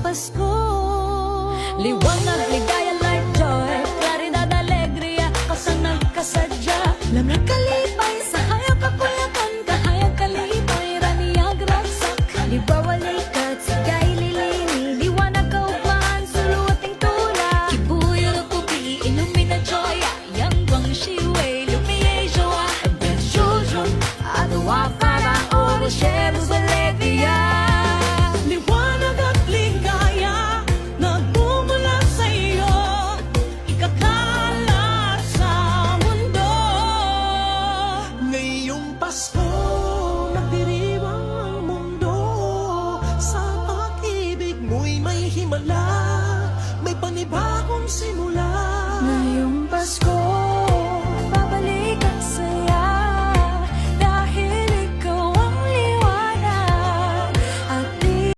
Pasko. Liwanag, ligaya, light, joy, klaridad, alegria, kasang nagkasadya. Lamang kalipay sa hayag kapulakan, kahayag kalipay, raniyag ragsak. Libawalikat, sigay, lilini, liwanag, kaugmaan, suluting tula. Kibuyo na kubi, ilumina joya, yang bang shiway, lumiye joa. Benjujun, adwa para oro, shemus, alegria. Liwanag at ligaya, nagmumula sa iyo, ikakalat sa mundo. Ngayong Pasko, nagdiriwang ang mundo. Sa pag-ibig mo'y may himala, may panibagong simula. Ngayong Pasko,